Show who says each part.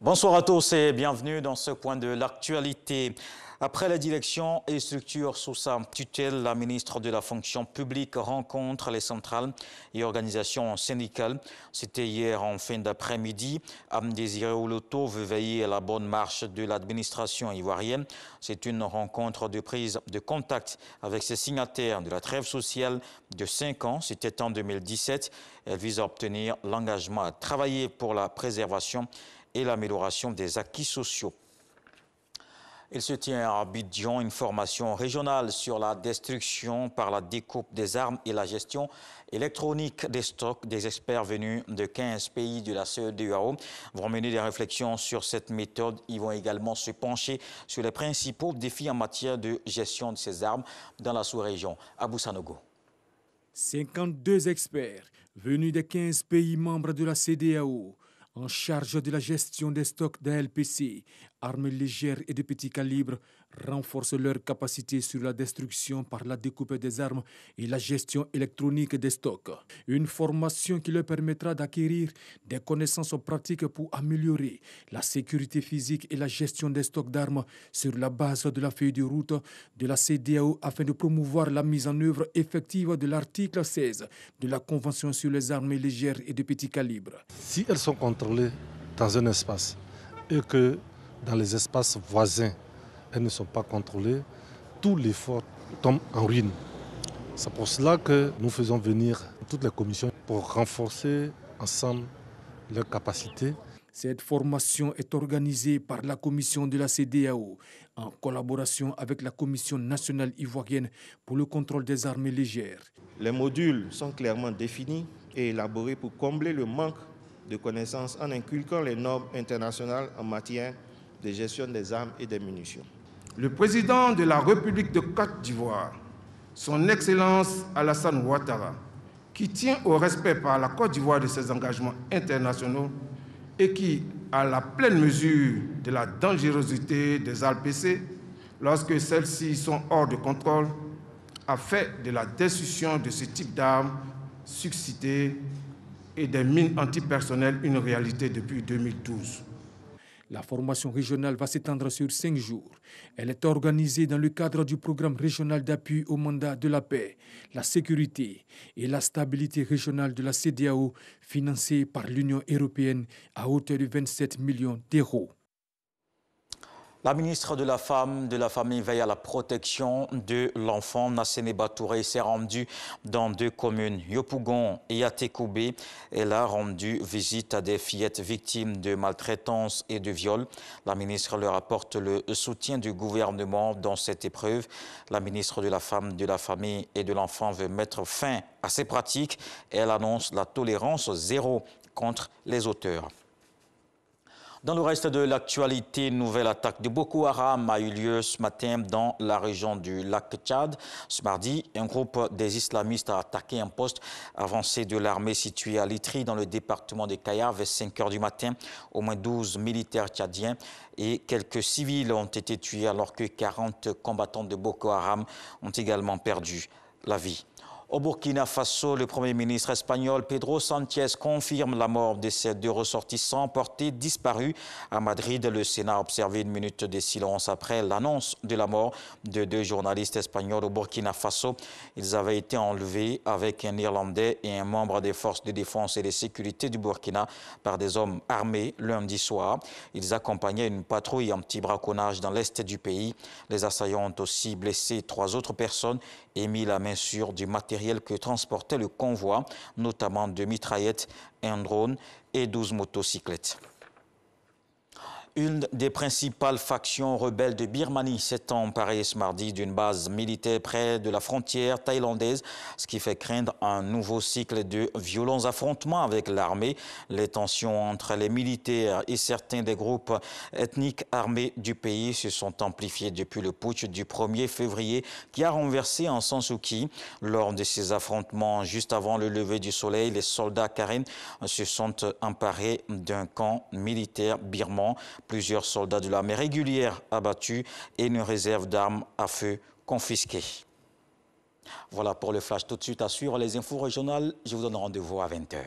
Speaker 1: Bonsoir à tous et bienvenue dans ce point de l'actualité. Après la direction et structure sous sa tutelle, la ministre de la fonction publique rencontre les centrales et organisations syndicales. C'était hier en fin d'après-midi. Amdésiré Oloto veut veiller à la bonne marche de l'administration ivoirienne. C'est une rencontre de prise de contact avec ses signataires de la trêve sociale de 5 ans. C'était en 2017. Elle vise à obtenir l'engagement à travailler pour la préservation et l'amélioration des acquis sociaux. Il se tient à Abidjan une formation régionale sur la destruction par la découpe des armes et la gestion électronique des stocks. Des experts venus de 15 pays de la CEDEAO vont mener des réflexions sur cette méthode. Ils vont également se pencher sur les principaux défis en matière de gestion de ces armes dans la sous-région. Abou Sanogo.
Speaker 2: 52 experts venus de 15 pays membres de la CEDEAO en charge de la gestion des stocks d'ALPC, armes légères et de petit calibre, renforcent leur capacité sur la destruction par la découpe des armes et la gestion électronique des stocks. Une formation qui leur permettra d'acquérir des connaissances pratiques pour améliorer la sécurité physique et la gestion des stocks d'armes sur la base de la feuille de route de la CEDEAO afin de promouvoir la mise en œuvre effective de l'article 16 de la Convention sur les armes légères et de petit calibre.
Speaker 3: Si elles sont contrôlées dans un espace et que dans les espaces voisins, elles ne sont pas contrôlées, tout l'effort tombe en ruine. C'est pour cela que nous faisons venir toutes les commissions pour renforcer ensemble leurs capacités.
Speaker 2: Cette formation est organisée par la commission de la CEDEAO en collaboration avec la Commission nationale ivoirienne pour le contrôle des armes légères.
Speaker 4: Les modules sont clairement définis et élaborés pour combler le manque de connaissances en inculquant les normes internationales en matière de gestion des armes et des munitions.
Speaker 5: Le président de la République de Côte d'Ivoire, son Excellence Alassane Ouattara, qui tient au respect par la Côte d'Ivoire de ses engagements internationaux et qui, à la pleine mesure de la dangerosité des ALPC, lorsque celles-ci sont hors de contrôle, a fait de la destruction de ce type d'armes suscitées et des mines antipersonnelles une réalité depuis 2012.
Speaker 2: La formation régionale va s'étendre sur 5 jours. Elle est organisée dans le cadre du programme régional d'appui au mandat de la paix, la sécurité et la stabilité régionale de la CEDEAO, financée par l'Union européenne à hauteur de 27 millions d'euros.
Speaker 1: La ministre de la Femme, de la Famille veille à la protection de l'enfant. Nassene Batouré s'est rendue dans 2 communes, Yopougon et Yatekoubé. Elle a rendu visite à des fillettes victimes de maltraitance et de viol. La ministre leur apporte le soutien du gouvernement dans cette épreuve. La ministre de la Femme, de la Famille et de l'Enfant veut mettre fin à ces pratiques. Elle annonce la tolérance zéro contre les auteurs. Dans le reste de l'actualité, une nouvelle attaque de Boko Haram a eu lieu ce matin dans la région du lac Tchad. Ce mardi, un groupe des islamistes a attaqué un poste avancé de l'armée situé à Litri dans le département de Kayar vers 5 h du matin. Au moins 12 militaires tchadiens et quelques civils ont été tués alors que 40 combattants de Boko Haram ont également perdu la vie. Au Burkina Faso, le Premier ministre espagnol Pedro Sánchez confirme la mort de ces 2 ressortissants portés disparus à Madrid. Le Sénat a observé une minute de silence après l'annonce de la mort de 2 journalistes espagnols au Burkina Faso. Ils avaient été enlevés avec un Irlandais et un membre des forces de défense et de sécurité du Burkina par des hommes armés lundi soir. Ils accompagnaient une patrouille anti-braconnage dans l'est du pays. Les assaillants ont aussi blessé 3 autres personnes et mis la main sur du matériel que transportait le convoi, notamment de mitraillettes, un drone et 12 motocyclettes. Une des principales factions rebelles de Birmanie s'est emparée ce mardi d'une base militaire près de la frontière thaïlandaise, ce qui fait craindre un nouveau cycle de violents affrontements avec l'armée. Les tensions entre les militaires et certains des groupes ethniques armés du pays se sont amplifiées depuis le putsch du 1er février qui a renversé Aung San Suu Kyi. Lors de ces affrontements, juste avant le lever du soleil, les soldats Karen se sont emparés d'un camp militaire birman. Plusieurs soldats de l'armée régulière abattus et une réserve d'armes à feu confisquée. Voilà pour le flash. Tout de suite à suivre les infos régionales. Je vous donne rendez-vous à 20 h.